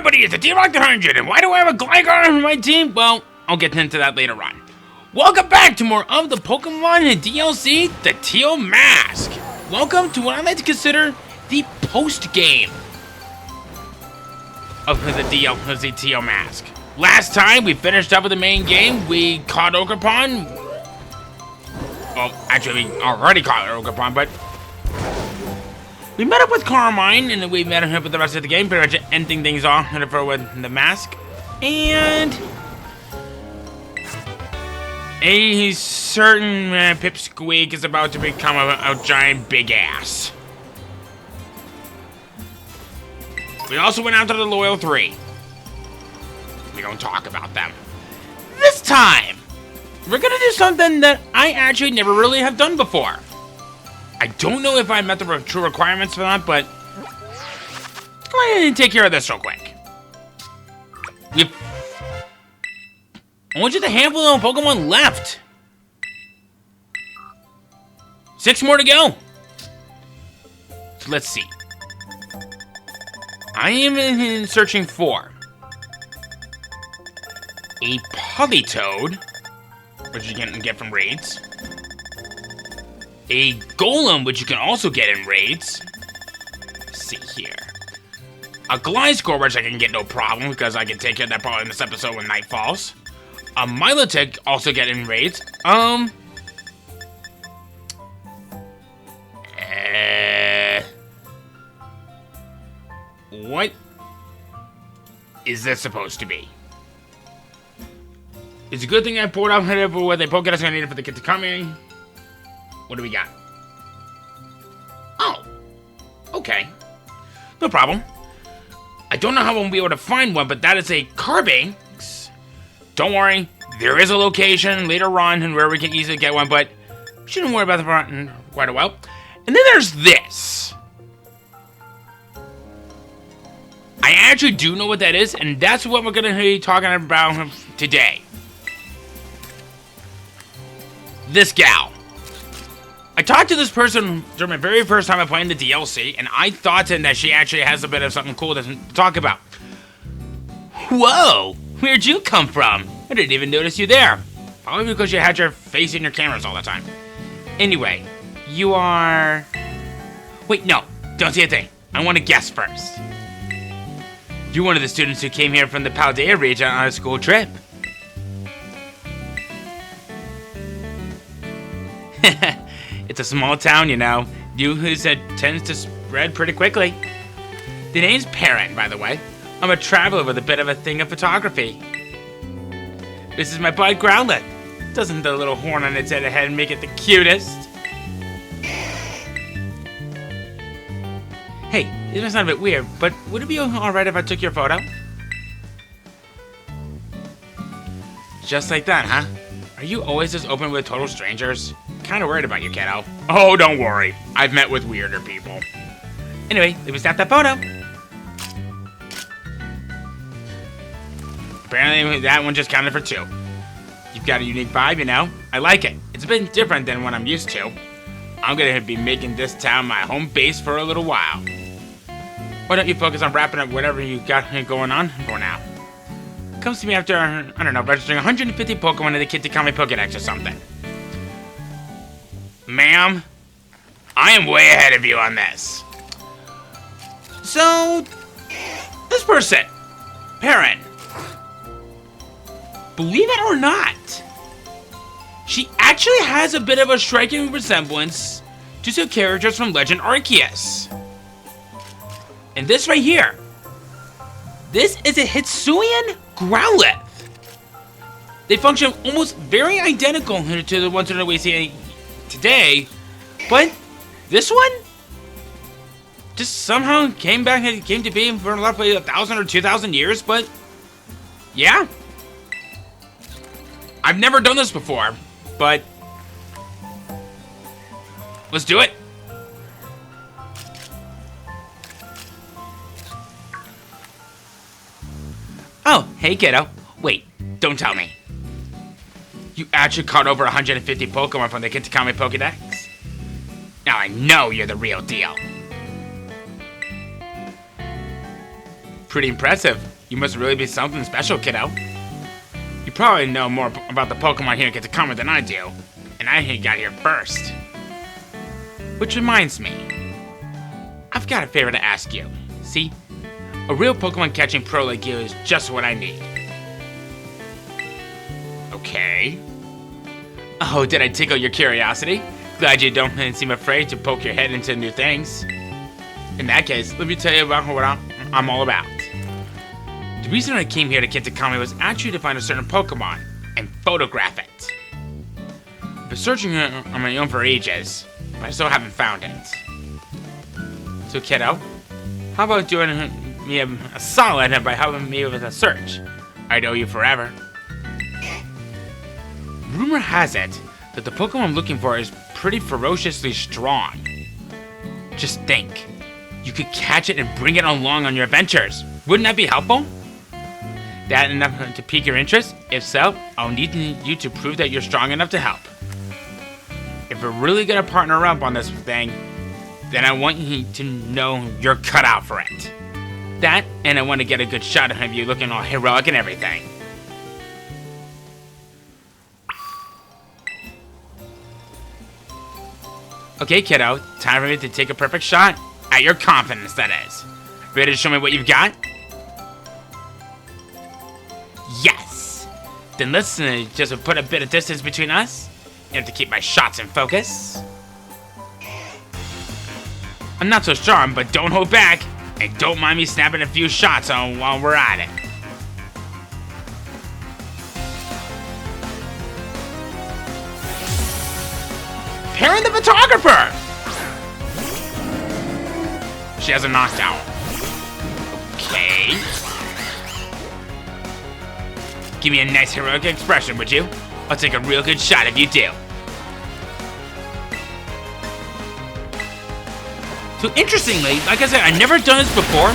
everybody, it's the T-Rock the 100, and why do I have a Gligar on my team? Well, I'll get into that later on. Welcome back to more of the Pokemon and DLC, the Teal Mask. Welcome to what I like to consider the post-game of the DLC Teal Mask. Last time, we finished up with the main game. We caught Ogerpon. Well, actually, we already caught Ogerpon, but we met up with Carmine, and then we met up with the rest of the game, pretty much ending things off with the mask. And a certain Pipsqueak is about to become a giant big ass. We also went after the Loyal 3. We don't talk about them. This time, we're gonna do something that I actually never really have done before. I don't know if I met the true requirements for that, but let's go ahead and take care of this real quick. Only just a handful of Pokemon left. 6 more to go. So let's see. I am searching for a Politoed, which you can get from raids. A Golem, which you can also get in raids. Let's see here. A Gliscor, which I can get no problem, because I can take care of that probably in this episode when night falls. A Milotic, also get in raids. What is this supposed to be? It's a good thing I poured out for what they Pokédex I needed for the kid to come in. What do we got? Oh. Okay. No problem. I don't know how we'll be able to find one, but that is a Carbanks. Don't worry. There is a location later on where we can easily get one, but we shouldn't worry about the front in quite a while. And then there's this. I actually do know what that is, and that's what we're going to be talking about today. This gal. I talked to this person during my very first time of playing the DLC, and I thought that she actually has a bit of something cool to talk about. Whoa! Where'd you come from? I didn't even notice you there. Probably because you had your face in your cameras all the time. Anyway, you are... Wait, no. Don't say a thing. I want to guess first. You're one of the students who came here from the Paldea region on a school trip. It's a small town, you know. News that tends to spread pretty quickly. The name's Perrin, by the way. I'm a traveler with a bit of a thing of photography. This is my bud Growlithe. Doesn't the little horn on its head make it the cutest? Hey, this might sound a bit weird, but would it be alright if I took your photo? Just like that, huh? Are you always this open with total strangers? Kinda worried about you, kiddo. Oh, don't worry. I've met with weirder people. Anyway, let me snap that photo. Apparently, that one just counted for 2. You've got a unique vibe, you know? I like it. It's a bit different than what I'm used to. I'm gonna be making this town my home base for a little while. Why don't you focus on wrapping up whatever you got going on for now? Come see me after, I don't know, registering 150 Pokemon in the Kitakami Pokédex or something. Ma'am, I am way ahead of you on this. So, this person, Perrin, believe it or not, she actually has a bit of a striking resemblance to some characters from Legend Arceus. And this right here, this is a Hisuian Growlithe. They function almost very identical to the ones that we see today, but this one just somehow came to be for roughly 1,000 or 2,000 years, but yeah. I've never done this before, but let's do it. Oh, hey kiddo. Wait, don't tell me. You actually caught over 150 Pokemon from the Kitakami Pokédex? Now I know you're the real deal. Pretty impressive. You must really be something special, kiddo. You probably know more about the Pokemon here at Takami than I do, and I got here first. Which reminds me, I've got a favor to ask you. See, a real Pokemon catching pro like you is just what I need. Okay. Oh, did I tickle your curiosity? Glad you don't seem afraid to poke your head into new things. In that case, let me tell you about what I'm all about. The reason I came here to Kitakami was actually to find a certain Pokemon and photograph it. I've been searching on my own for ages, but I still haven't found it. So kiddo, how about doing me a solid by helping me with a search? I'd owe you forever. Rumor has it that the Pokemon I'm looking for is pretty ferociously strong. Just think, you could catch it and bring it along on your adventures. Wouldn't that be helpful? That enough to pique your interest? If so, I'll need you to prove that you're strong enough to help. If we're really gonna partner up on this thing, then I want you to know you're cut out for it. That, and I want to get a good shot of you looking all heroic and everything. Okay, kiddo, time for me to take a perfect shot. At your confidence, that is. Ready to show me what you've got? Yes! Then let's just put a bit of distance between us. You have to keep my shots in focus. I'm not so strong, but don't hold back. And don't mind me snapping a few shots on while we're at it. Perrin the photographer! She has a knockdown. Okay. Give me a nice heroic expression, would you? I'll take a real good shot if you do. So interestingly, like I said, I've never done this before,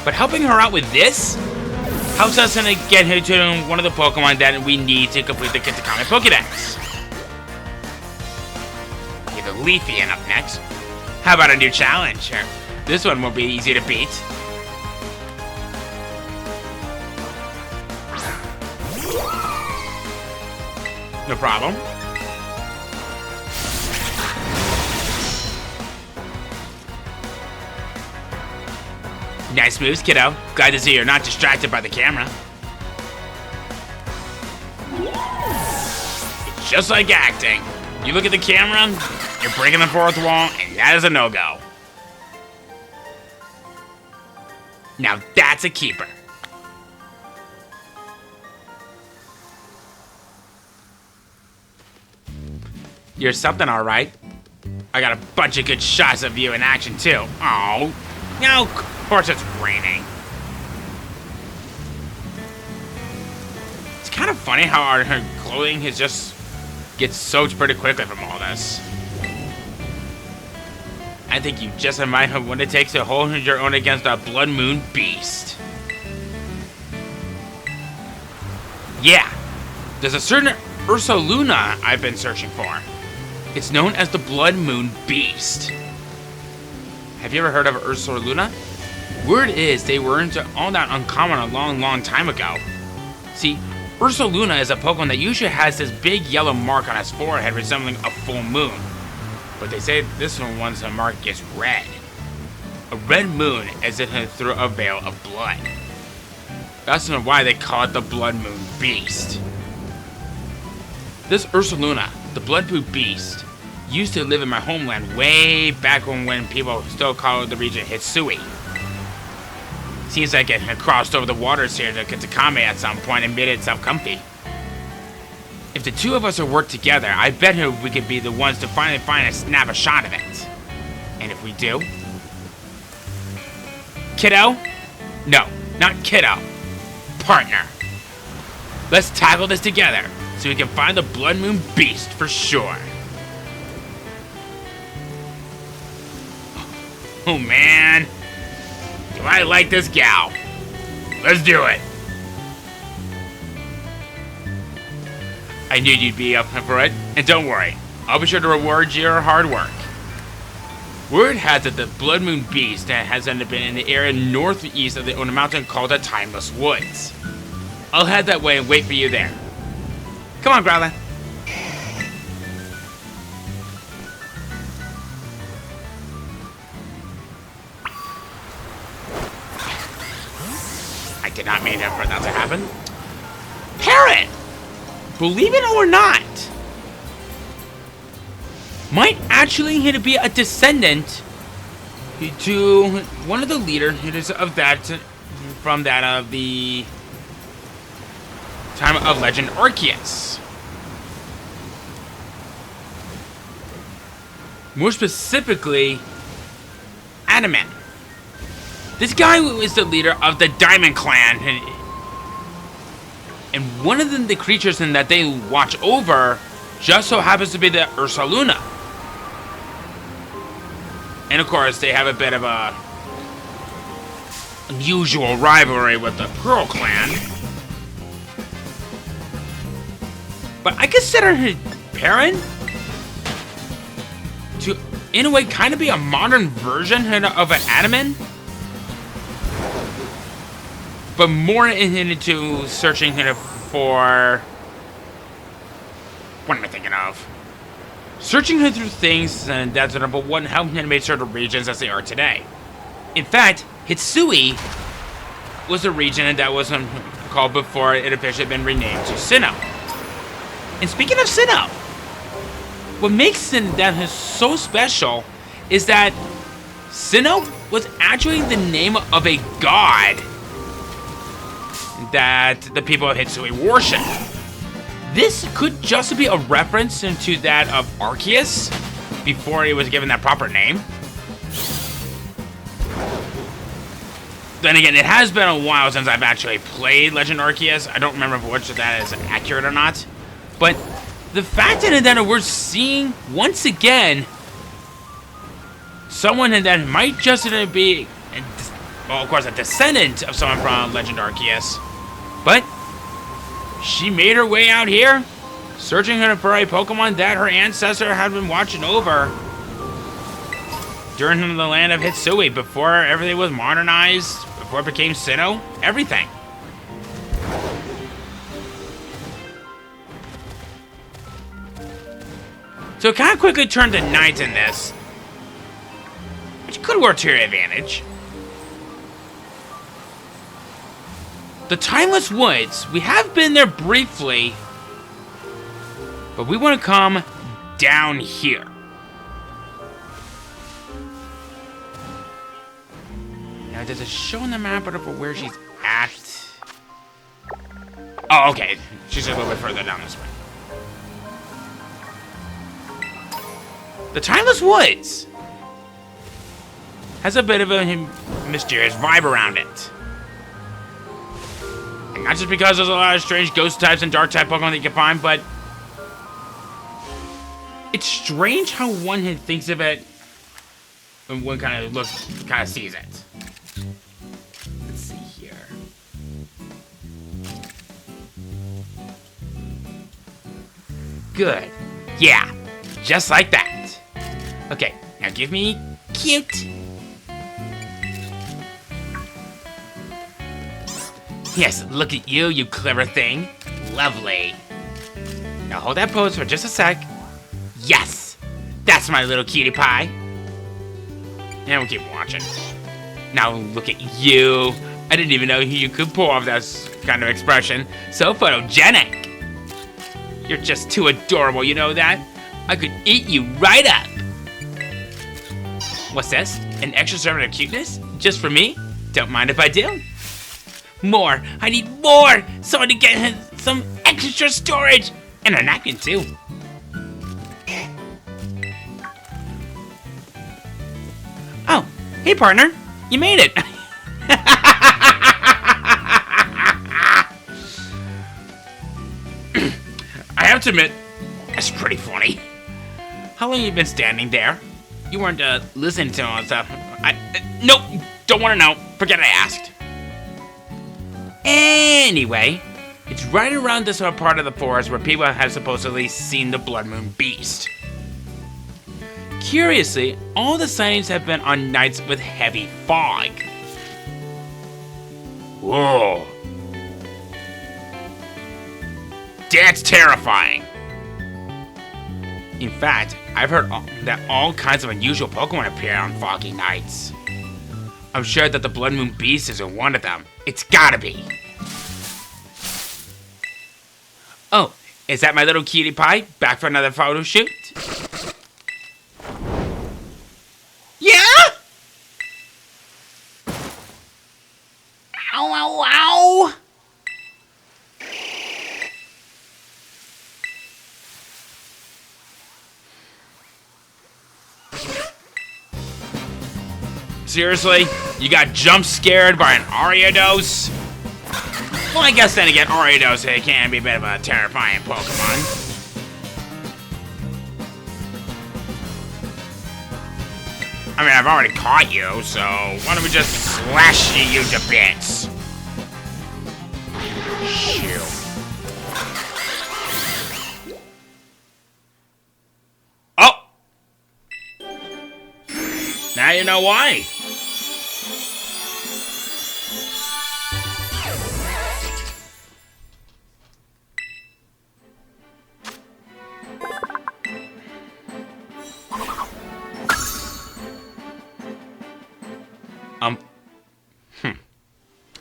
but helping her out with this helps us to get her to one of the Pokemon that we need to complete the Kitakami Pokédex. Okay, the Leafeon up next. How about a new challenge? This one won't be easy to beat. No problem. Nice moves, kiddo. Glad to see you're not distracted by the camera. It's just like acting. You look at the camera, you're breaking the fourth wall, and that is a no-go. Now that's a keeper. You're something, all right. I got a bunch of good shots of you in action, too. Oh, now of course it's raining. It's kind of funny how her clothing has just gets soaked pretty quickly from all this. I think you just might have what it takes to hold your own against a Blood Moon beast. Yeah, there's a certain Ursaluna I've been searching for. It's known as the Blood Moon Beast. Have you ever heard of Ursaluna? Word is they weren't all that uncommon a long time ago. See, Ursaluna is a Pokemon that usually has this big yellow mark on its forehead resembling a full moon. But they say this one's mark is red. A red moon as if through a veil of blood. That's why they call it the Blood Moon Beast. This Ursaluna, the Blood Moon Beast, used to live in my homeland way back when people still called the region Hisui. Seems like it crossed over the waters here to Kitakami at some point and made itself comfy. If the two of us would work together, I bet we could be the ones to finally find and snap a shot of it. And if we do... Kiddo? No, not kiddo. Partner. Let's tackle this together, so we can find the Blood Moon Beast for sure. Oh man. Do I like this gal? Let's do it. I knew you'd be up for it, and don't worry, I'll be sure to reward your hard work. Word has it that Blood Moon Beast has ended up in the area northeast of the Ona Mountain called the Timeless Woods. I'll head that way and wait for you there. Come on, Growler. I did not mean for that to happen. Parrot! Believe it or not, might actually be a descendant to one of the leaders of that, from that of the time of Legend Arceus. More specifically, Adamant. This guy is the leader of the Diamond Clan, and one of the creatures in that they watch over just so happens to be the Ursaluna. And of course, they have a bit of a unusual rivalry with the Pearl Clan. But I consider Perrin to, in a way, kind of be a modern version of an Adamant. But more into searching for... What am I thinking of? Searching through things and that's number one, how to make certain regions as they are today. In fact, Hisui was a region that was called before it officially been renamed to Sinnoh. And speaking of Sinnoh, what makes that so special is that Sinnoh was actually the name of a god that the people of Hisui worship. This could just be a reference into that of Arceus before he was given that proper name. Then again, it has been a while since I've actually played Legend Arceus. I don't remember which of that is accurate or not. But the fact that we're seeing, once again, someone that might just be, well, of course, a descendant of someone from Legend Arceus. But she made her way out here, searching for a Pokemon that her ancestor had been watching over during the land of Hisui, before everything was modernized, before it became Sinnoh, everything. So it kind of quickly turned to night in this, which could work to your advantage. The Timeless Woods, we have been there briefly, but we want to come down here. Now, does it show on the map of where she's at? Oh, okay. She's a little bit further down this way. The Timeless Woods has a bit of a mysterious vibe around it. And not just because there's a lot of strange ghost types and dark type Pokemon that you can find, but it's strange how one thinks of it and one kind of sees it. Let's see here. Good. Yeah, just like that. Okay, now give me cute. Yes, look at you, you clever thing. Lovely. Now hold that pose for just a sec. Yes! That's my little cutie pie. And we'll keep watching. Now look at you. I didn't even know you could pull off that kind of expression. So photogenic. You're just too adorable, you know that? I could eat you right up. What's this? An extra serving of cuteness? Just for me? Don't mind if I do. More! I need more! Someone to get some extra storage! And a napkin, too. Oh, hey partner. You made it! I have to admit, that's pretty funny. How long have you been standing there? You weren't listening to all that stuff. Nope, don't want to know. Forget I asked. Anyway, it's right around this part of the forest where people have supposedly seen the Blood Moon Beast. Curiously, all the sightings have been on nights with heavy fog. Whoa. That's terrifying. In fact, I've heard that all kinds of unusual Pokemon appear on foggy nights. I'm sure that the Blood Moon Beast isn't one of them. It's gotta be. Oh, is that my little cutie pie? Back for another photo shoot? Yeah? Ow, ow, ow! Seriously? You got jump scared by an Ariados? Well, I guess then again, Ariados can be a bit of a terrifying Pokemon. I mean, I've already caught you, so why don't we just slash you to bits? Shoot. Oh! Now you know why.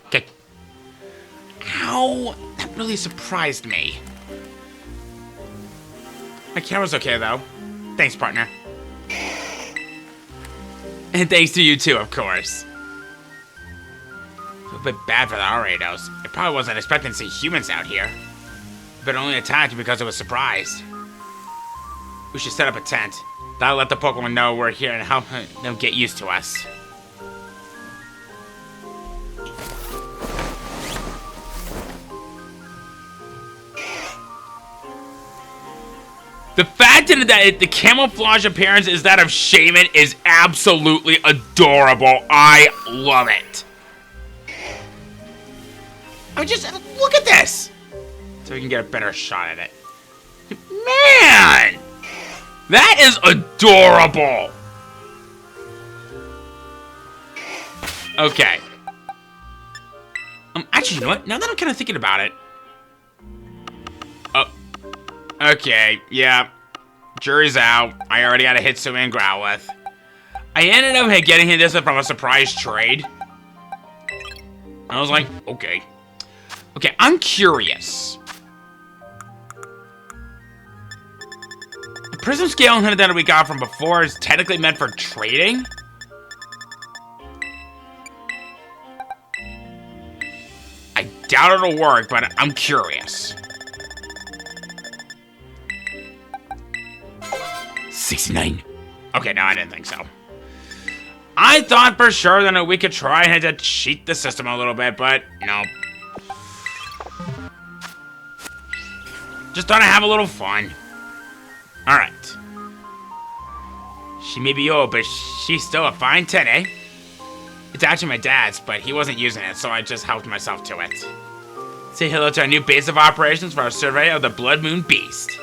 Okay. Ow! That really surprised me. My camera's okay, though. Thanks, partner. And thanks to you, too, of course. It's a bit bad for the Ariados. It probably wasn't expecting to see humans out here. But only attacked because it was surprised. We should set up a tent. That'll let the Pokemon know we're here and help them get used to us. The fact that the camouflage appearance is that of Shaman is absolutely adorable. I love it. I mean, just look at this. So we can get a better shot at it. Man! That is adorable. Okay. Actually, you know what? Now that I'm kind of thinking about it. Oh. Okay, yeah. Jury's out. I already had a Hisui and Growlithe. I ended up getting this from a surprise trade. I was like, okay. Okay, I'm curious. The Prism Scale that we got from before is technically meant for trading? I doubt it'll work, but I'm curious. 69. Okay, no, I didn't think so. I thought for sure that we could try and to cheat the system a little bit, but no. Just thought I'd have a little fun. Alright. She may be old, but she's still a fine 10, eh? It's actually my dad's, but he wasn't using it, so I just helped myself to it. Say hello to our new base of operations for our survey of the Blood Moon Beast.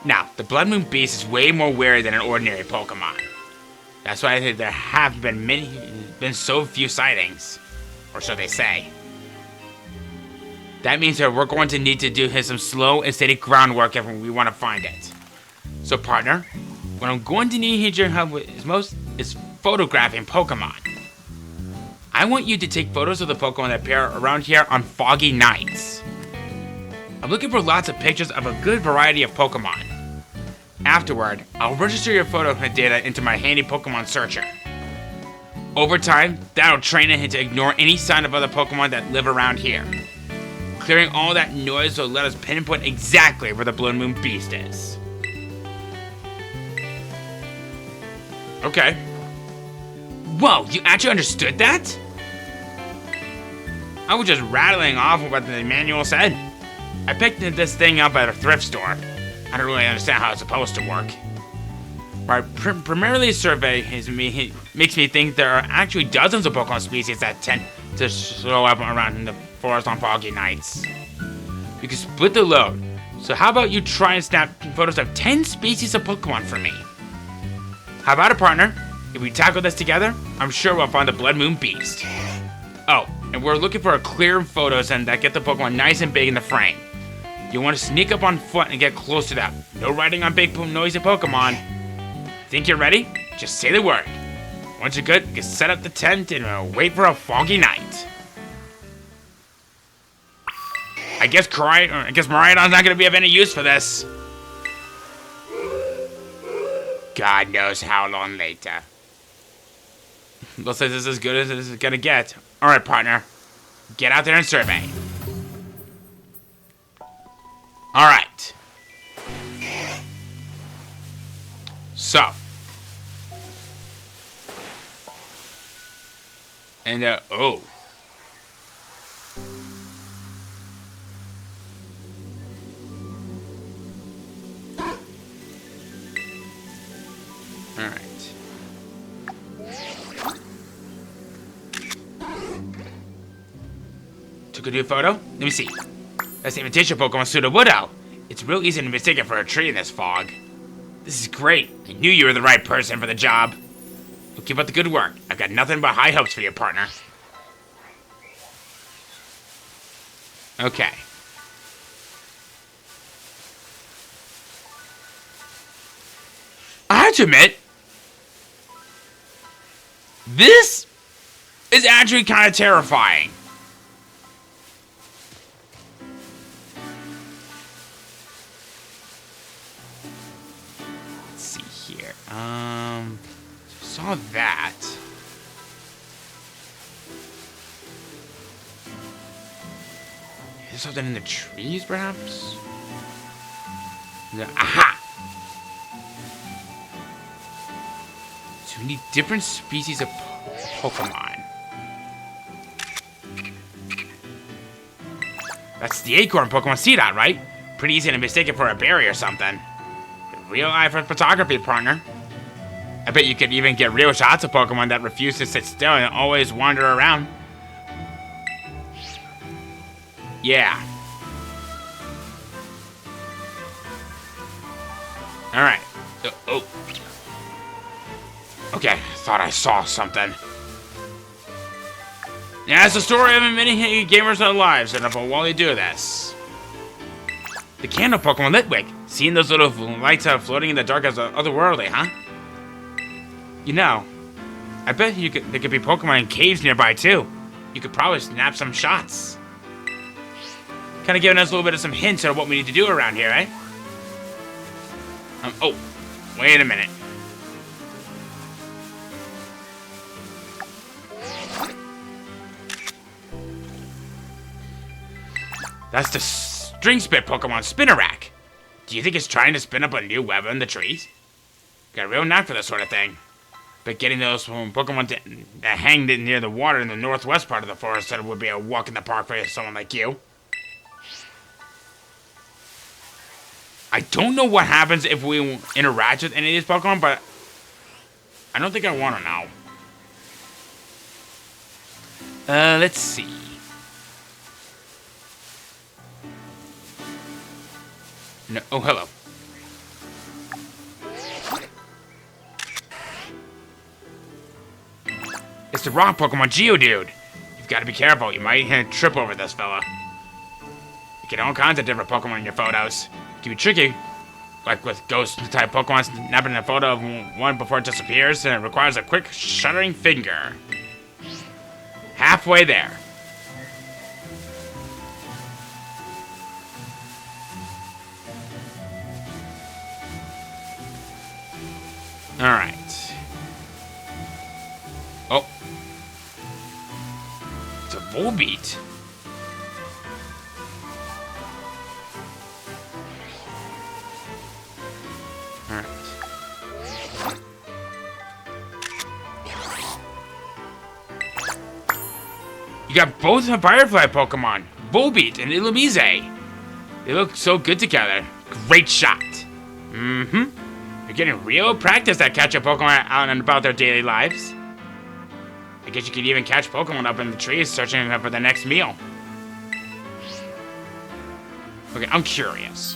Now, the Blood Moon Beast is way more wary than an ordinary Pokemon. That's why I think there have been so few sightings. Or so they say. That means that we're going to need to do some slow and steady groundwork if we want to find it. So, partner, what I'm going to need your help with is photographing Pokemon. I want you to take photos of the Pokemon that appear around here on foggy nights. I'm looking for lots of pictures of a good variety of Pokemon. Afterward, I'll register your photo data into my handy Pokemon searcher. Over time, that'll train it to ignore any sign of other Pokemon that live around here. Clearing all that noise will let us pinpoint exactly where the Blood Moon Beast is. Okay. Whoa, you actually understood that? I was just rattling off what the manual said. I picked this thing up at a thrift store. I don't really understand how it's supposed to work. My primarily survey makes me think there are actually dozens of Pokemon species that tend to show up around in the forest on foggy nights. We can split the load. So how about you try and snap photos of 10 species of Pokemon for me? How about it, partner? If we tackle this together, I'm sure we'll find the Blood Moon Beast. Oh, and we're looking for clear photos and that get the Pokemon nice and big in the frame. You want to sneak up on foot and get close to them. No riding on big noisy Pokemon. Think you're ready? Just say the word. Once you're good, you can set up the tent and wait for a foggy night. I guess Miraidon's not going to be of any use for this. God knows how long later. Looks like this is as good as this is going to get. Alright, partner. Get out there and survey. Alright. So. And, oh. Alright. Took a new photo? Let me see. That's the imitation Pokemon Sudowoodo. It's real easy to mistake it for a tree in this fog. This is great. I knew you were the right person for the job. Well, keep up the good work. I've got nothing but high hopes for you, partner. Okay. I have to admit, this is actually kind of terrifying. Let's see here. Saw that. Is there something in the trees, perhaps? No. Aha! So we need different species of Pokemon. That's the acorn Pokemon Seedot, right? Pretty easy to mistake it for a berry or something. Real eye for photography, partner. I bet you could even get real shots of Pokemon that refuse to sit still and always wander around. Yeah. Alright. Oh. Okay, thought I saw something. Yeah, it's the story of many gamers' lives, and while they do this. The candle Pokemon Litwick. Seeing those little lights floating in the dark as otherworldly, huh? You know, I bet there could be Pokemon in caves nearby, too. You could probably snap some shots. Kind of giving us a little bit of some hints on what we need to do around here, eh? Oh, wait a minute. That's the string spit Pokemon Spinnerack. Do you think it's trying to spin up a new web in the trees? Got a real knack for this sort of thing. But getting those Pokemon that hang near the water in the northwest part of the forest said it would be a walk in the park for someone like you. I don't know what happens if we interact with any of these Pokemon, but I don't think I want to know. Let's see. No, oh, hello. It's the rock Pokemon Geodude. You've got to be careful. You might trip over this fella. You get all kinds of different Pokemon in your photos. It can be tricky, like with ghost-type Pokemon snapping a photo of one before it disappears, and it requires a quick, shuddering finger. Halfway there. Alright. Oh. It's a Volbeat. Alright. You got both Firefly Pokemon, Volbeat and Illumise. They look so good together. Great shot. Mm-hmm. You're getting real practice at catching Pokemon out and about their daily lives. I guess you could even catch Pokemon up in the trees searching for the next meal. Okay, I'm curious.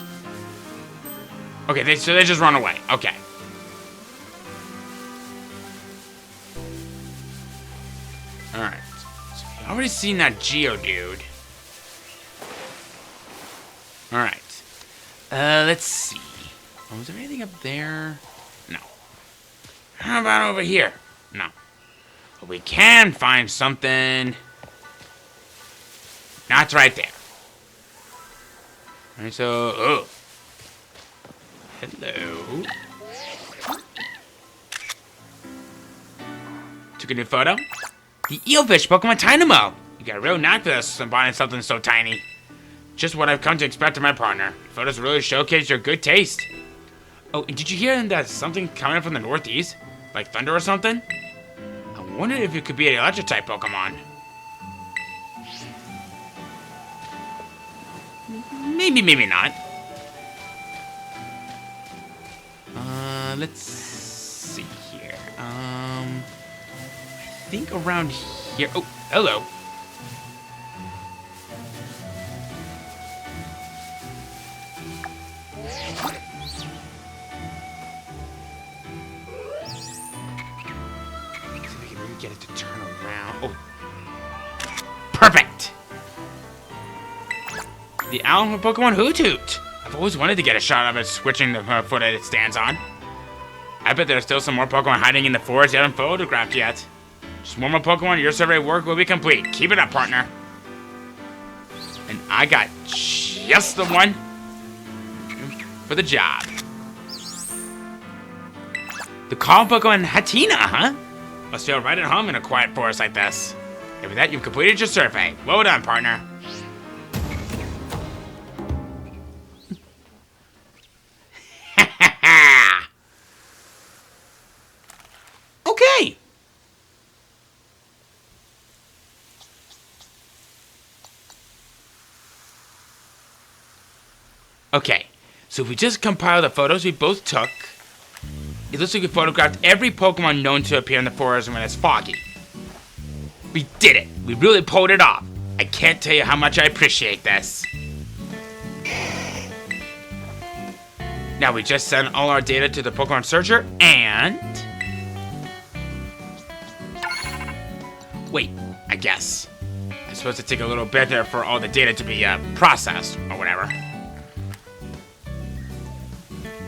Okay, so they just run away. Okay. Alright. So we already seen that Geodude. Alright. Let's see. Oh, was there anything up there? No. How about over here? No. But we can find something. That's right there. Alright, so... Oh. Hello. Took a new photo. The eelfish Pokemon Dynamo. You got a real knack for this, combining something so tiny. Just what I've come to expect of my partner. Photos really showcase your good taste. Oh, and did you hear that something coming from the northeast? Like thunder or something? I wondered if it could be an electric type Pokemon. Maybe, maybe not. Let's see here. I think around here. Oh, hello. Let's see if we can maybe get it to turn around. Oh, perfect. The owl from Pokemon Hoothoot. I've always wanted to get a shot of it switching the foot that it stands on. I bet there's still some more Pokemon hiding in the forest you haven't photographed yet. Just one more Pokemon, your survey work will be complete. Keep it up, partner. And I got just the one for the job. The calm Pokemon Hatina, huh? Must feel right at home in a quiet forest like this. And with that, you've completed your survey. Well done, partner. Okay. Okay, so if we just compile the photos we both took, it looks like we photographed every Pokemon known to appear in the forest when it's foggy. We did it. We really pulled it off. I can't tell you how much I appreciate this. Now we just send all our data to the Pokemon Searcher and... Wait, I guess. I'm supposed to take a little bit there for all the data to be processed, or whatever.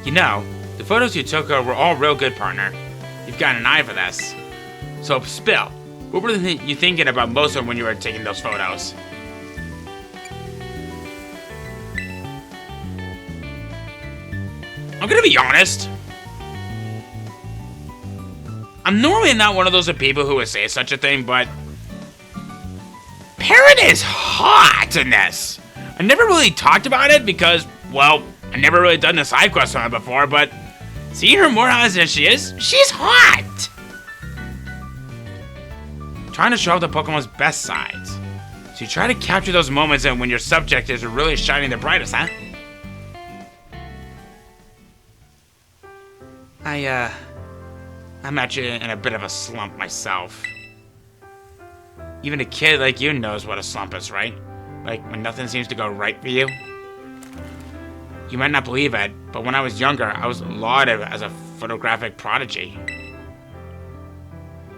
You know, the photos you took were all real good, partner. You've got an eye for this. So, Spill, what were you thinking about most of when you were taking those photos? I'm gonna be honest. I'm normally not one of those people who would say such a thing, but... Parrot is hot in this! I never really talked about it because, well, I never really done a side quest on her before, but... Seeing her more honest than she is, she's hot! Trying to show off the Pokemon's best sides. So you try to capture those moments when your subject is really shining the brightest, huh? I'm actually in a bit of a slump myself. Even a kid like you knows what a slump is, right? Like, when nothing seems to go right for you. You might not believe it, but when I was younger, I was lauded as a photographic prodigy.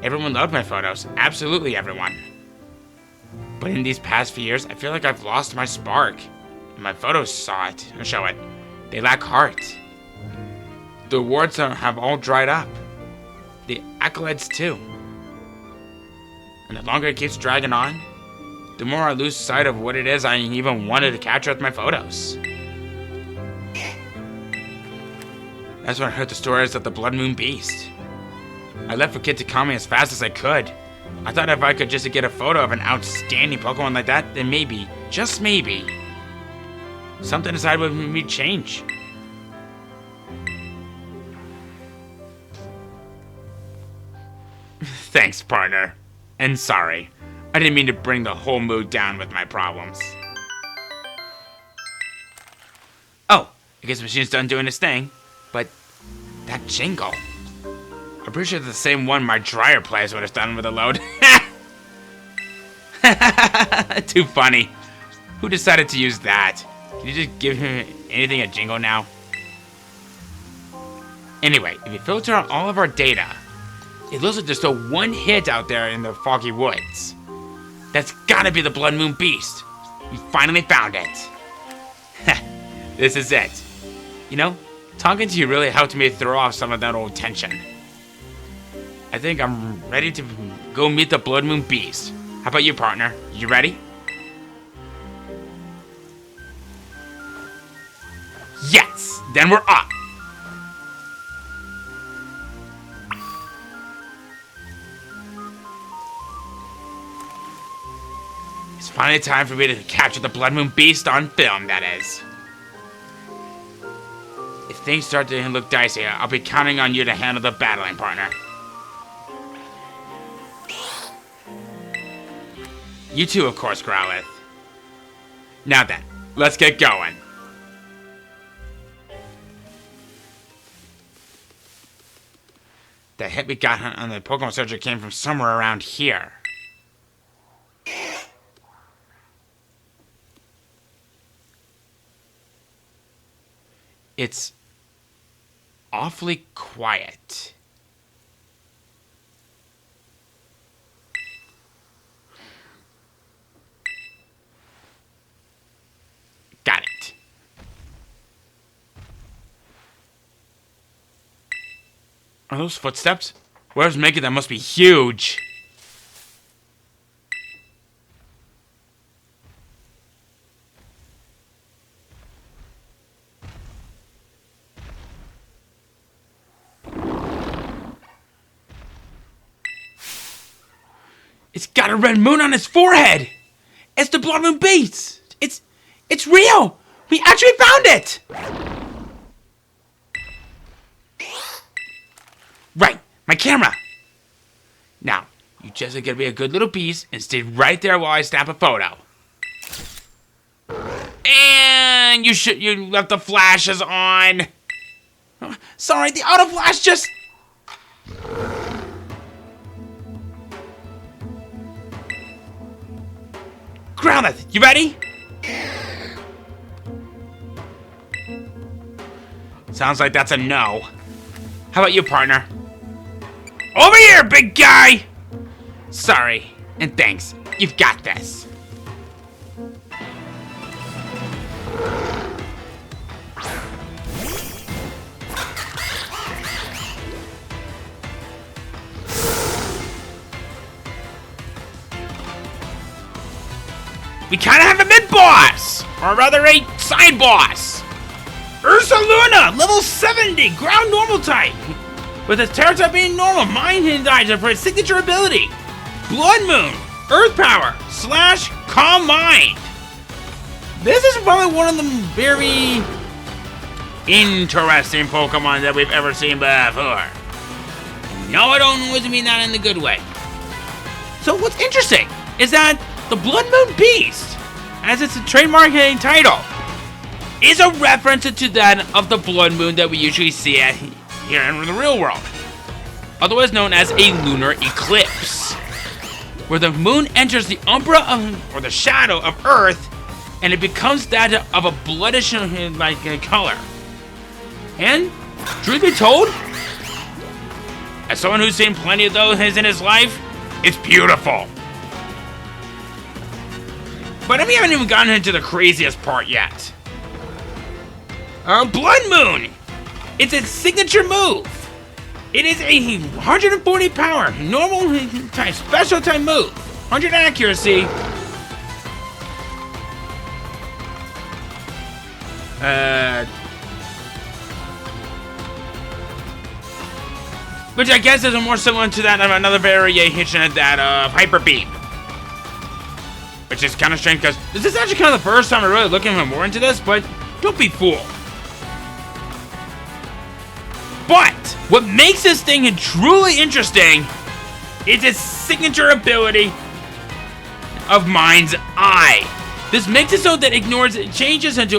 Everyone loved my photos, absolutely everyone. But in these past few years, I feel like I've lost my spark. And my photos show it. They lack heart. The awards have all dried up. The accolades too. And the longer it keeps dragging on, the more I lose sight of what it is I even wanted to capture with my photos. That's when I heard the stories of the Blood Moon Beast. I left for Kid to call me as fast as I could. I thought if I could just get a photo of an outstanding Pokemon like that, then maybe, just maybe, something inside would make me change. Thanks, partner. And sorry. I didn't mean to bring the whole mood down with my problems. Oh, I guess the machine's done doing its thing. But that jingle. I'm pretty sure it's the same one my dryer plays when it's done with a load. Too funny. Who decided to use that? Can you just give him anything a jingle now? Anyway, if you filter out all of our data, it looks like there's still one hit out there in the foggy woods. That's gotta be the Blood Moon Beast. We finally found it. This is it. You know, talking to you really helped me throw off some of that old tension. I think I'm ready to go meet the Blood Moon Beast. How about you, partner? You ready? Yes! Then we're up! It's finally time for me to capture the Blood Moon Beast on film, that is. If things start to look dicey, I'll be counting on you to handle the battling, partner. You too, of course, Growlithe. Now then, let's get going. The hit we got on the Pokemon Searcher came from somewhere around here. It's awfully quiet. Got it. Are those footsteps? Where's making them must be huge. It's got a red moon on its forehead. It's the Blood Moon Beast. It's real. We actually found it. Right, my camera. Now, you just gotta be a good little beast and stay right there while I snap a photo. And you left the flashes on. Sorry, the auto flash just. Growlithe, you ready? Sounds like that's a no. How about you, partner? Over here, big guy! Sorry, and thanks. You've got this. We kinda have a mid-boss! Or rather, a side-boss! Ursaluna, level 70, ground normal type! With its Terra type being normal, Mind Hidden item for its signature ability. Blood Moon, Earth Power, / Calm Mind. This is probably one of the very interesting Pokemon that we've ever seen before. No, I don't always mean that in the good way. So what's interesting is that the Blood Moon Beast, as its trademark title, is a reference to that of the Blood Moon that we usually see here in the real world, otherwise known as a lunar eclipse, where the moon enters the umbra or the shadow of Earth, and it becomes that of a bloodish color. And truth be told, as someone who's seen plenty of those in his life, it's beautiful. But we haven't even gotten into the craziest part yet. Blood Moon! It's its signature move. It is a 140 power, normal type, special type move. 100 accuracy. Which I guess is more similar to that of another variation of that Hyper Beam. Which is kind of strange because this is actually kind of the first time I'm really looking more into this, but don't be fooled. But what makes this thing truly interesting is its signature ability of Mind's Eye. This makes it so that it changes into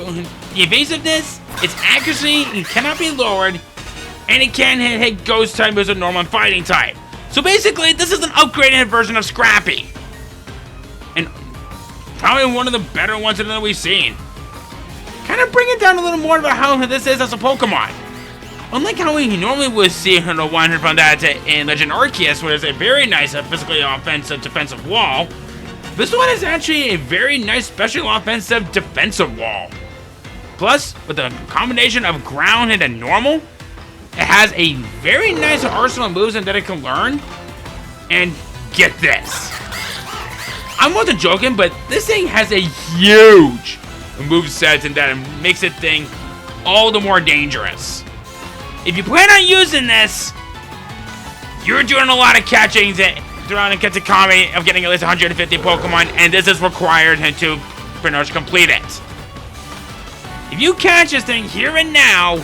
evasiveness, its accuracy cannot be lowered, and it can hit ghost type as a normal fighting type. So basically, this is an upgraded version of Scrappy. And probably one of the better ones that we've seen. Kind of bring it down a little more about how this is as a Pokemon. Unlike how we normally would see in the one from that in Legend Arceus, where there's a very nice physically offensive defensive wall, this one is actually a very nice special offensive defensive wall. Plus, with a combination of ground and a normal, it has a very nice arsenal of moves that it can learn. And get this. I wasn't joking, but this thing has a huge moveset and that makes it thing all the more dangerous. If you plan on using this, you're doing a lot of catching throughout the Katakami of getting at least 150 Pokemon, and this is required to pretty much complete it. If you catch this thing here and now,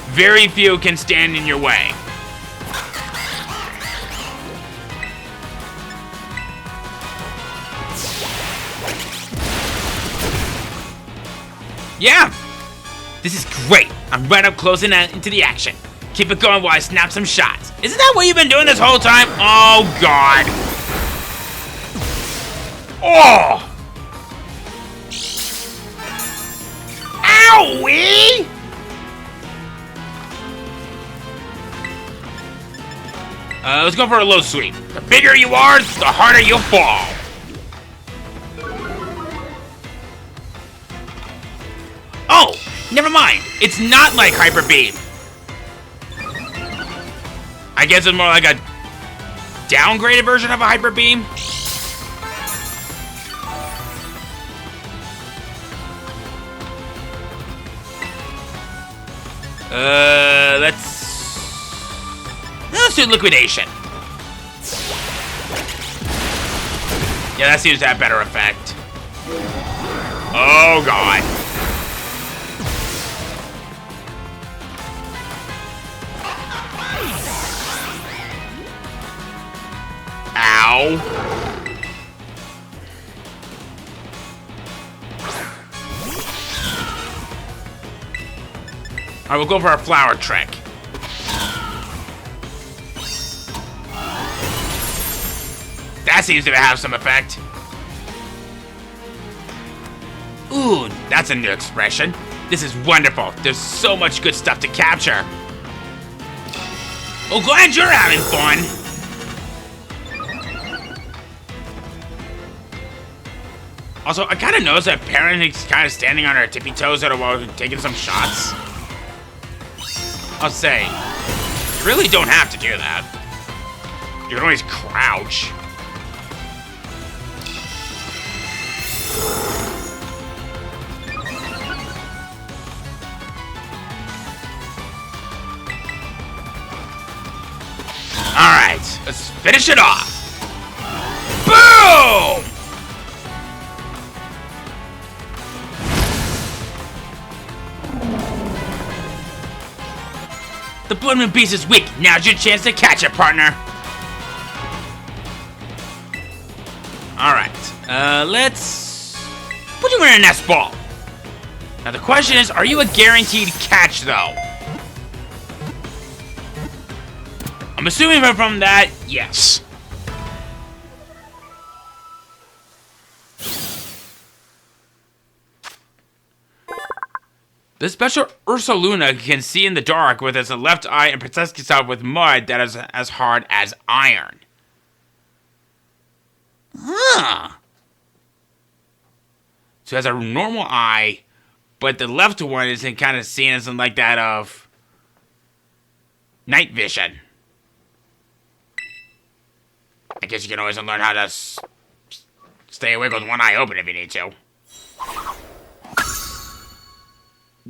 very few can stand in your way. Yeah, this is great. I'm right up close into the action. Keep it going while I snap some shots. Isn't that what you've been doing this whole time? Oh, God. Oh! Owie! Let's go for a low sweep. The bigger you are, the harder you'll fall. Oh, never mind. It's not like Hyper Beam. I guess it's more like a downgraded version of a Hyper Beam. Let's do Liquidation. Yeah, that seems to have better effect. Oh, God. Ow. Alright, we'll go for our flower trick. That seems to have some effect. Ooh, that's a new expression. This is wonderful. There's so much good stuff to capture. Oh, glad you're having fun. Also, I kind of noticed that Parent is kind of standing on her tippy toes while taking some shots. I'll say, you really don't have to do that. You can always crouch. Alright, let's finish it off. Boom! The Blood Moon Beast is weak. Now's your chance to catch it, partner. Alright, let's put you in a nest ball. Now the question is, are you a guaranteed catch, though? I'm assuming from that, yes. This special Ursaluna can see in the dark with its left eye and protects itself with mud that is as hard as iron. Huh. So it has a normal eye, but the left one isn't kind of seen as like that of night vision. I guess you can always learn how to stay awake with one eye open if you need to.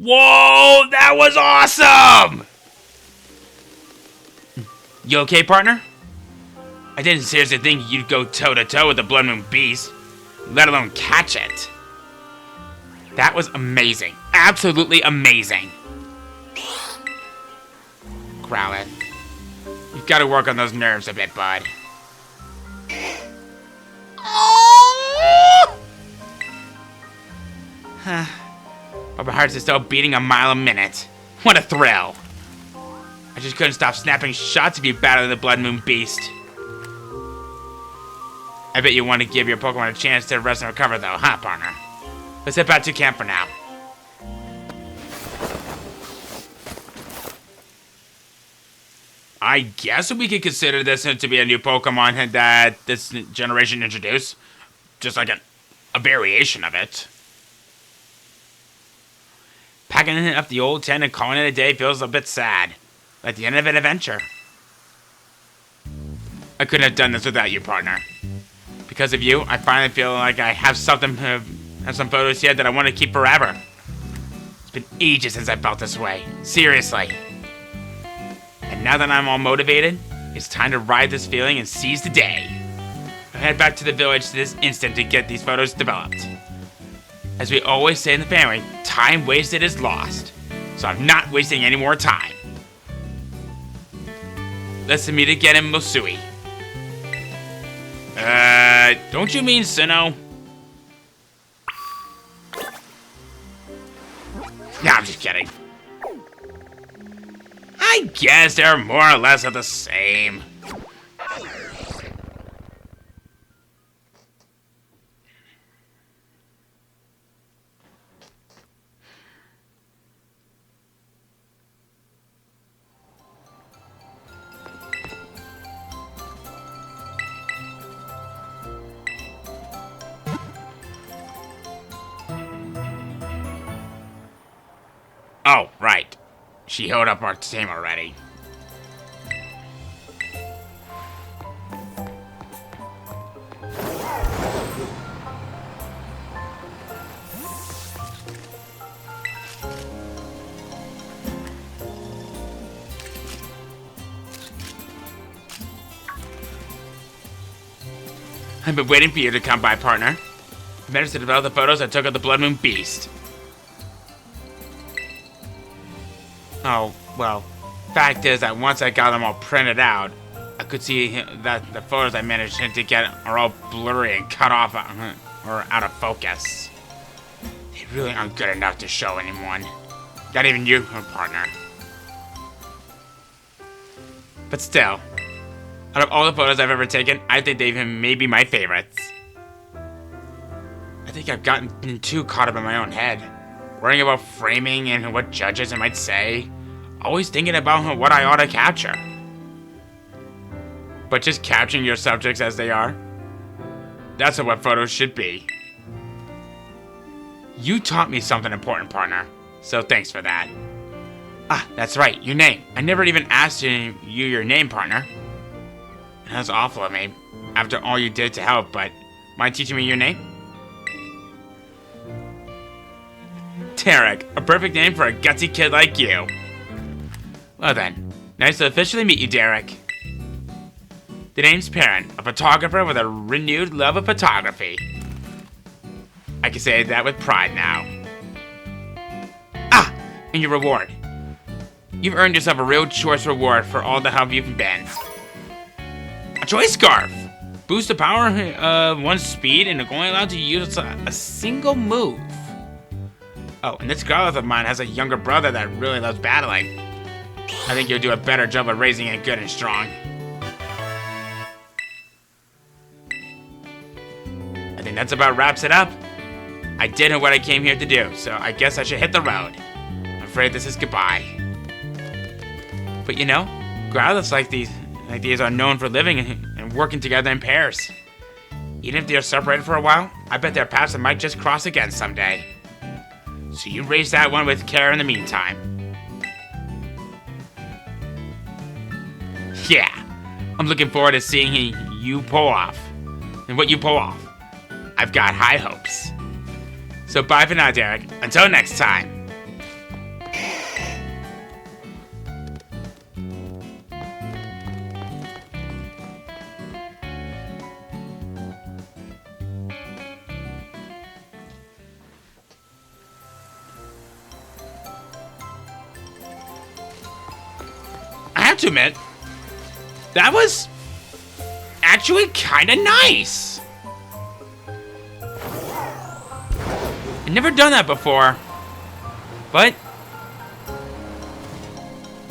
Whoa, that was awesome! You okay, partner? I didn't seriously think you'd go toe-to-toe with the Blood Moon Beast, let alone catch it. That was amazing. Absolutely amazing. Growlithe, you've got to work on those nerves a bit, bud. But my heart is still beating a mile a minute. What a thrill. I just couldn't stop snapping shots if you battled the Blood Moon Beast. I bet you want to give your Pokemon a chance to rest and recover though, huh, partner? Let's head back to camp for now. I guess we could consider this to be a new Pokemon that this generation introduced. Just like a variation of it. Packing up the old tent and calling it a day feels a bit sad. Like the end of an adventure. I couldn't have done this without you, partner. Because of you, I finally feel like I have some photos here that I want to keep forever. It's been ages since I felt this way. Seriously. And now that I'm all motivated, it's time to ride this feeling and seize the day. I head back to the village this instant to get these photos developed. As we always say in the family, time wasted is lost. So I'm not wasting any more time. Let's meet again in Hisui. Don't you mean Sinnoh? Nah, I'm just kidding. I guess they're more or less of the same. Oh, right. She held up our team already. I've been waiting for you to come by, partner. I managed to develop the photos I took of the Blood Moon Beast. Oh, well, fact is that once I got them all printed out, I could see that the photos I managed to get are all blurry and cut off or out of focus. They really aren't good enough to show anyone. Not even you, partner. But still, out of all the photos I've ever taken, I think they've maybe my favorites. I think I've gotten too caught up in my own head, worrying about framing and what judges might say, always thinking about what I ought to capture. But just capturing your subjects as they are, that's what photos should be. You taught me something important, partner, so thanks for that. Ah, that's right, your name. I never even asked you your name, partner. That was awful of me, after all you did to help, but mind teaching me your name? Derek, a perfect name for a gutsy kid like you. Well then, nice to officially meet you, Derek. The name's Perrin, a photographer with a renewed love of photography. I can say that with pride now. Ah, and your reward. You've earned yourself a real choice reward for all the help you've been. A choice scarf! Boost the power of one's speed and only allowed to use a single move. Oh, and this Growlithe of mine has a younger brother that really loves battling. I think you'll do a better job of raising it good and strong. I think that's about wraps it up. I did what I came here to do, so I guess I should hit the road. I'm afraid this is goodbye. But you know, Growlithes like these are known for living and working together in pairs. Even if they're separated for a while, I bet their paths might just cross again someday. So you raise that one with care in the meantime. Yeah, I'm looking forward to seeing you pull off. And what you pull off. I've got high hopes. So bye for now, Derek. Until next time. I have to admit, that was actually kind of nice. I've never done that before, but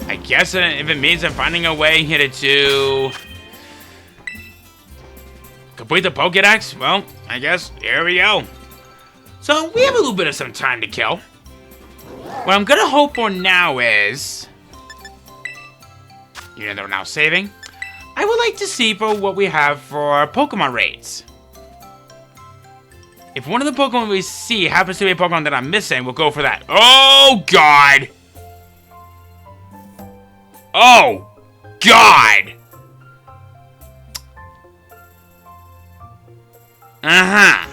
I guess if it means I'm finding a way here to complete the Pokédex, well, I guess here we go. So we have a little bit of some time to kill. What I'm gonna hope for now is Even though we're now saving, I would like to see for what we have for Pokemon raids. If one of the Pokemon we see happens to be a Pokemon that I'm missing, we'll go for that. Oh, God! Oh, God! Uh-huh.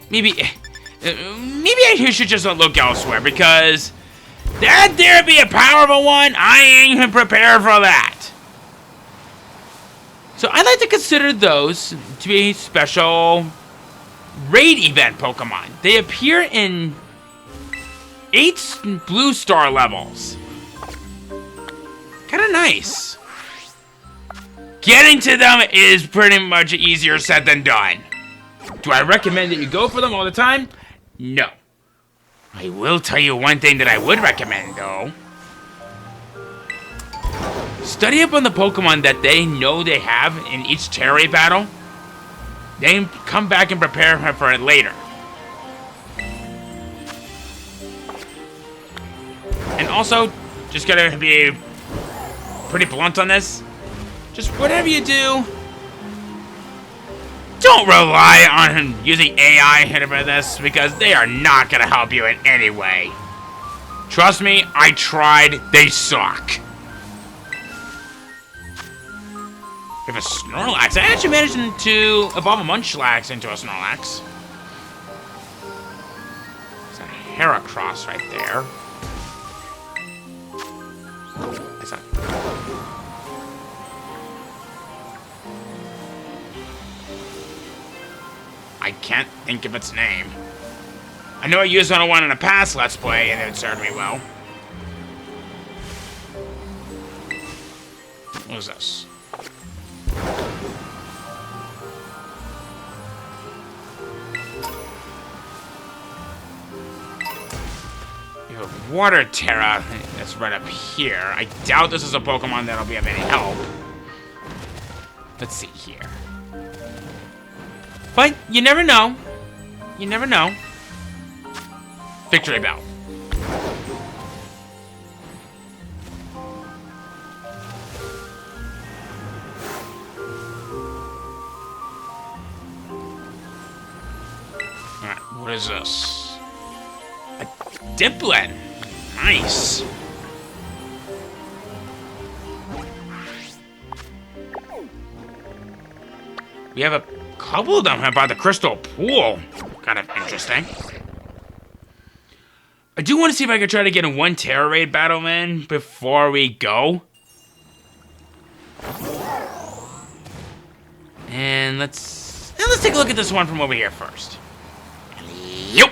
Maybe I should just look elsewhere, because that there be a powerful one, I ain't even prepared for that. So I'd like to consider those to be special raid event Pokemon. They appear in 8 blue star levels. Kinda nice. Getting to them is pretty much easier said than done. Do I recommend that you go for them all the time? No. I will tell you one thing that I would recommend, though. Study up on the Pokemon that they know they have in each terrain battle. Then come back and prepare for it later. And also, just gotta be pretty blunt on this. Just whatever you do, don't rely on using AI for this, because they are not gonna help you in any way. Trust me, I tried, they suck. We have a Snorlax. I actually managed to evolve a Munchlax into a Snorlax. There's a Heracross right there. That's a... I can't think of its name. I know I used one in a past Let's Play, and it served me well. What is this? You have Water Terra that's right up here. I doubt this is a Pokemon that'll be of any help. Let's see here. But you never know. You never know. Victory Bell. Alright, what is this? A Dipplin. Nice. We have a couple of them by the Crystal Pool. Kind of interesting. I do want to see if I can try to get in one Terra Raid battle in before we go. And let's take a look at this one from over here first. Yep.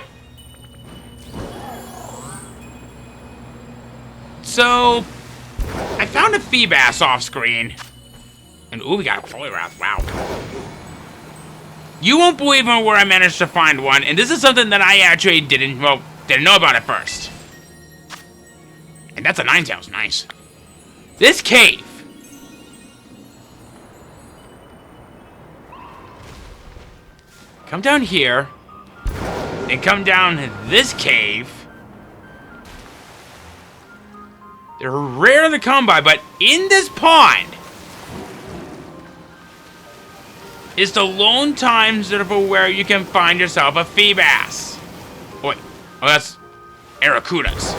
So I found a Feebas off screen. And ooh, we got a Poliwrath. Wow. You won't believe where I managed to find one, and this is something that I actually didn't know about at first. And that's a Ninetales, nice. This cave. Come down here, and come down this cave. They're rare to come by, but in this pond is the lone times that are where you can find yourself a Feebas. Oh, wait. Oh, that's Aracudas.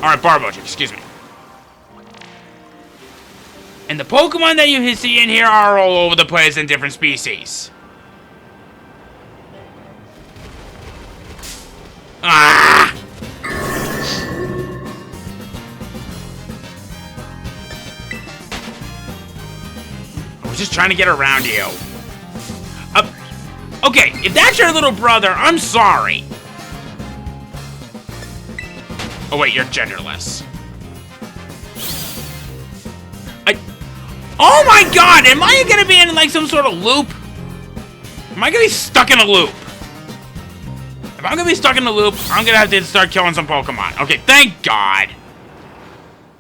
Alright, Barboach, excuse me. And the Pokemon that you see in here are all over the place in different species. Ah! I was just trying to get around you. Okay, if that's your little brother, I'm sorry. Oh wait, you're genderless. Oh my god, am I gonna be in like some sort of loop? Am I gonna be stuck in a loop? If I'm gonna be stuck in a loop, I'm gonna have to start killing some Pokemon. Okay, thank god.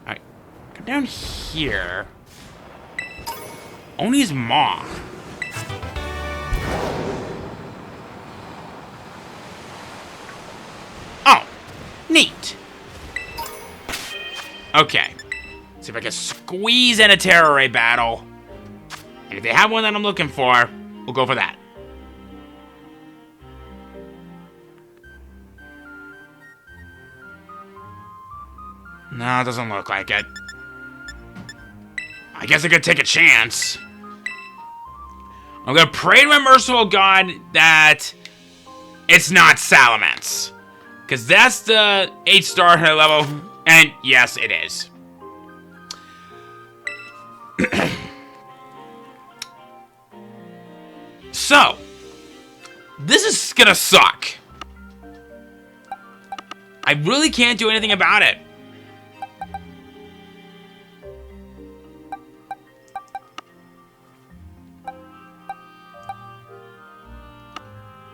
Alright, come down here. Oni's Maw. Neat. Okay. See if I can squeeze in a Terror Ray battle. And if they have one that I'm looking for, we'll go for that. No, it doesn't look like it. I guess I could take a chance. I'm gonna pray to my merciful God that it's not Salamence. Because that's the 8-star level. And yes, it is. So, this is gonna suck. I really can't do anything about it.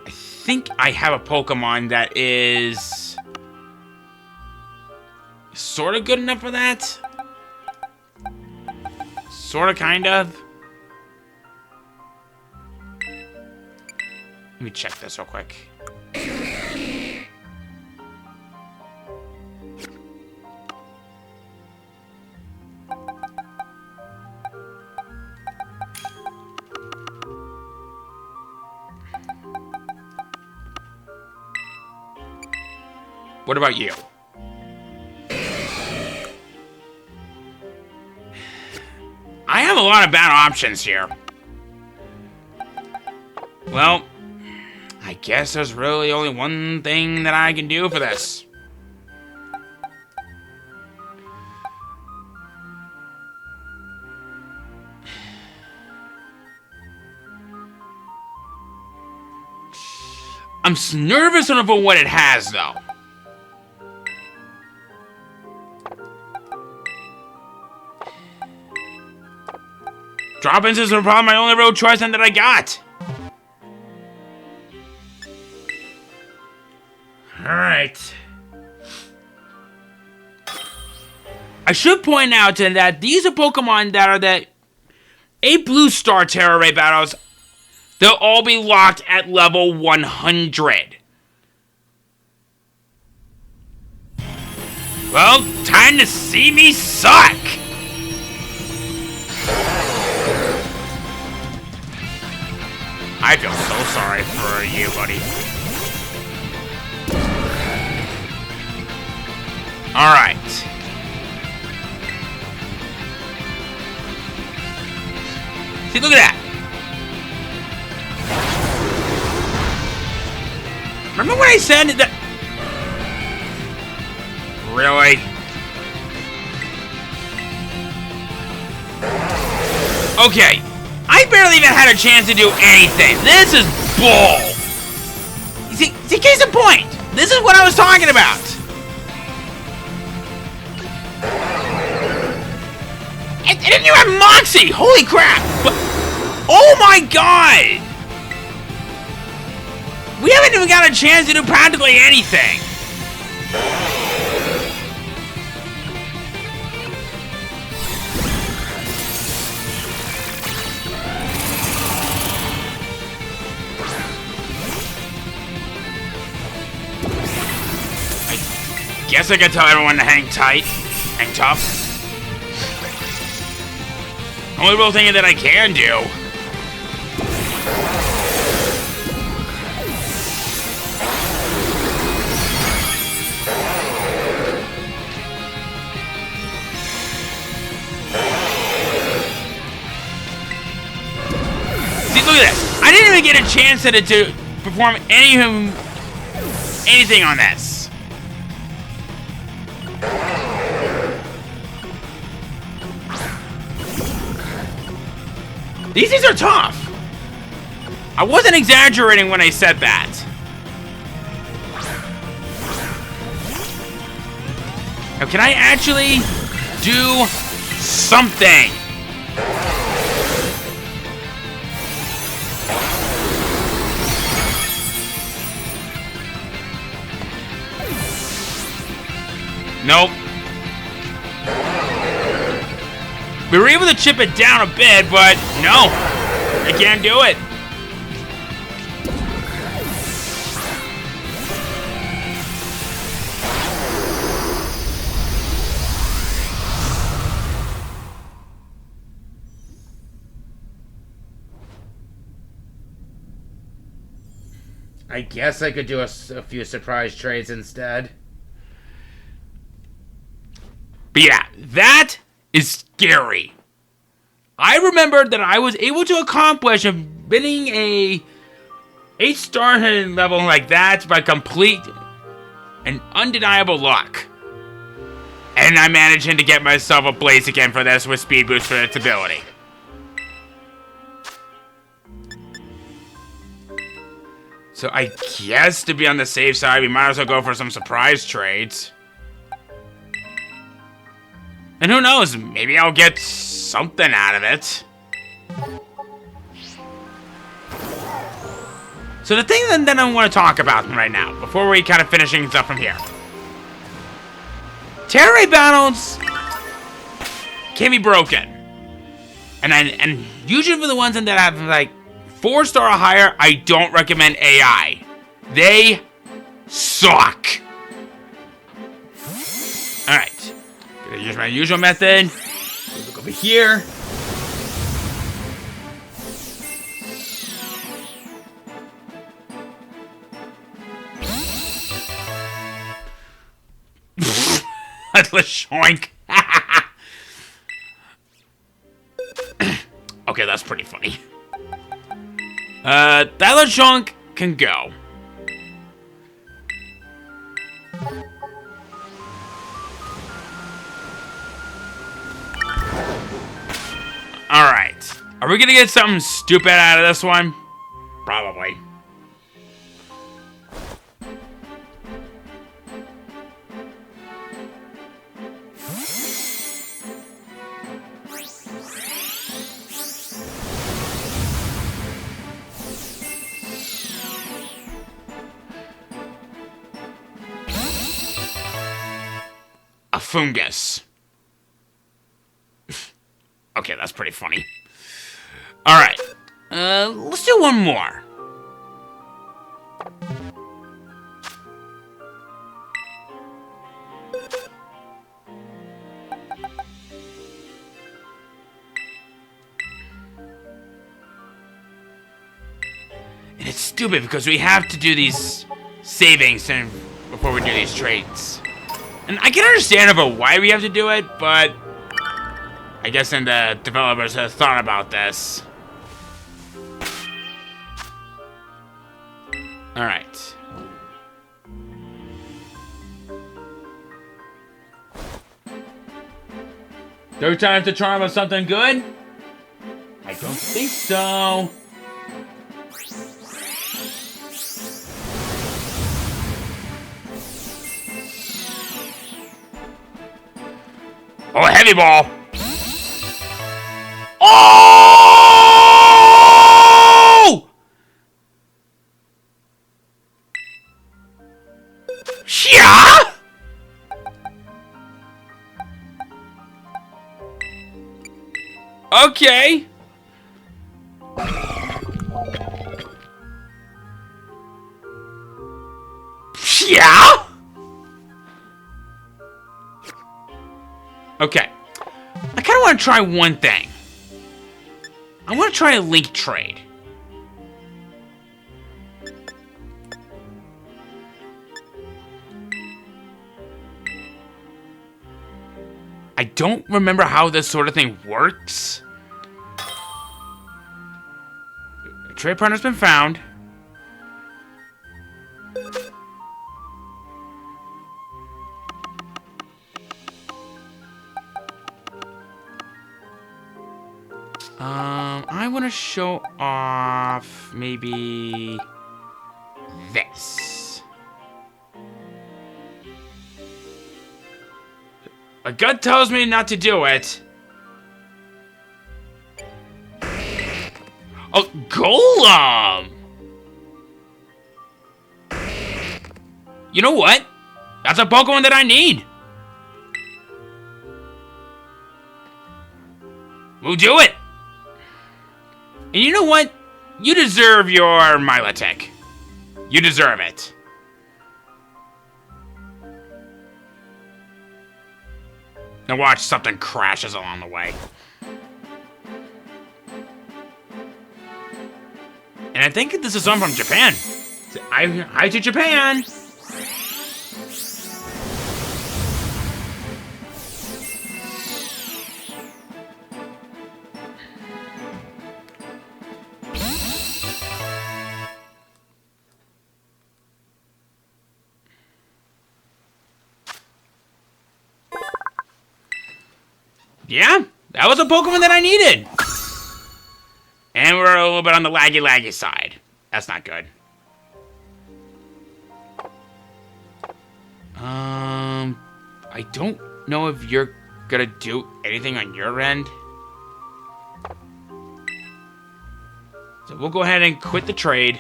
I think I have a Pokemon that is sort of good enough for that. Sort of, kind of. Let me check this real quick. What about you? I have a lot of bad options here. Well, I guess there's really only one thing that I can do for this. I'm nervous over what it has, though. Drop-ins is probably my only real choice and that I got. Alright. I should point out that these are Pokemon that are the 8 Blue Star Terror Ray battles. They'll all be locked at level 100. Well, time to see me suck! I feel so sorry for you, buddy. Alright. See, look at that. Remember when I said that? Really? Okay. I barely even had a chance to do anything. This is bull. See, case in point. This is what I was talking about. It didn't even have Moxie. Holy crap. But, oh my god. We haven't even got a chance to do practically anything. Guess I can tell everyone to hang tight, hang tough. Only real thing that I can do. See, look at this. I didn't even get a chance to perform anything on this. These things are tough. I wasn't exaggerating when I said that. Now, can I actually do something? Nope. We were able to chip it down a bit, but no, I can't do it. I guess I could do a few surprise trades instead. But yeah, that is scary. I remember that I was able to accomplish winning a 8-star level like that by complete and undeniable luck. And I'm managing to get myself a blaze again for this with speed boost for its ability. So I guess to be on the safe side, we might as well go for some surprise trades. And who knows, maybe I'll get something out of it. So the thing that I want to talk about right now, before we kind of finishing things up from here. Terror battles can be broken. And usually for the ones that have like 4-star or higher, I don't recommend AI. They suck. Alright. Gonna use my usual method. Look over here. Shoink. Okay, that's pretty funny. That Lechonk can go. Alright. Are we gonna get something stupid out of this one? Probably. A fungus. Okay, that's pretty funny. Alright. Let's do one more. And it's stupid because we have to do these savings before we do these trades. And I can understand about why we have to do it, but I guess then the developers have thought about this. Alright. Third time's the charm of something good? I don't think so. Oh, heavy ball. Oh! Yeah? Okay. Yeah? Okay. I kind of want to try one thing. I want to try a link trade. I don't remember how this sort of thing works. A trade partner's been found. I want to show off maybe this. My gut tells me not to do it. Oh, Golem! You know what? That's a Pokemon that I need. We'll do it. And you know what? You deserve your Milotic. You deserve it. Now watch something crashes along the way. And I think this is something from Japan. Hi to Japan! Yeah, that was a Pokemon that I needed. And we're a little bit on the laggy side. That's not good. I don't know if you're gonna do anything on your end. So we'll go ahead and quit the trade.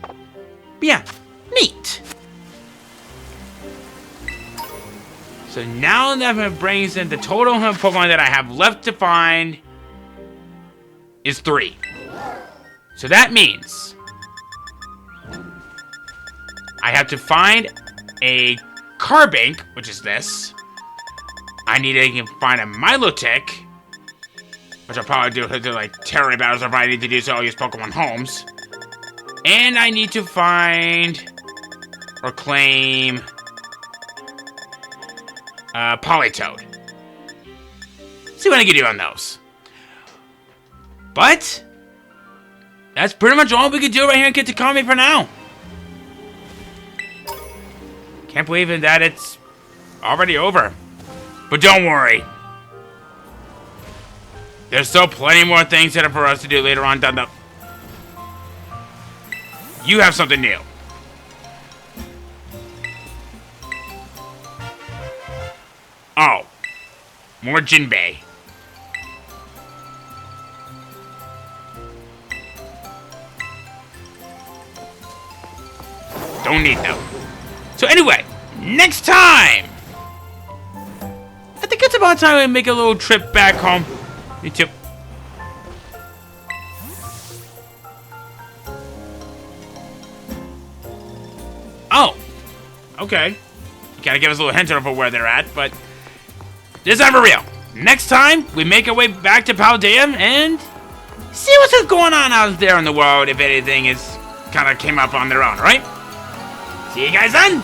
But yeah, neat. So now that brings in the total of Pokemon that I have left to find is 3. So that means I have to find a Carbink, which is this. I need to find a Milotic, which I'll probably do like terror battles if I need to do so. I'll use Pokemon Homes. And I need to find or claim Politoed. See what I can do on those. But that's pretty much all we can do right here in Kitakami for now. Can't believe it that it's already over. But don't worry. There's still plenty more things set up for us to do later on down the... You have something new. Oh. More Jinbei. Don't need them. So anyway, next time! I think it's about time we make a little trip back home. Me too. Oh. Okay. You gotta give us a little hint of where they're at, but... This time for real. Next time, we make our way back to Paldea and... see what's going on out there in the world, if anything is... kind of came up on their own, right? See you guys then!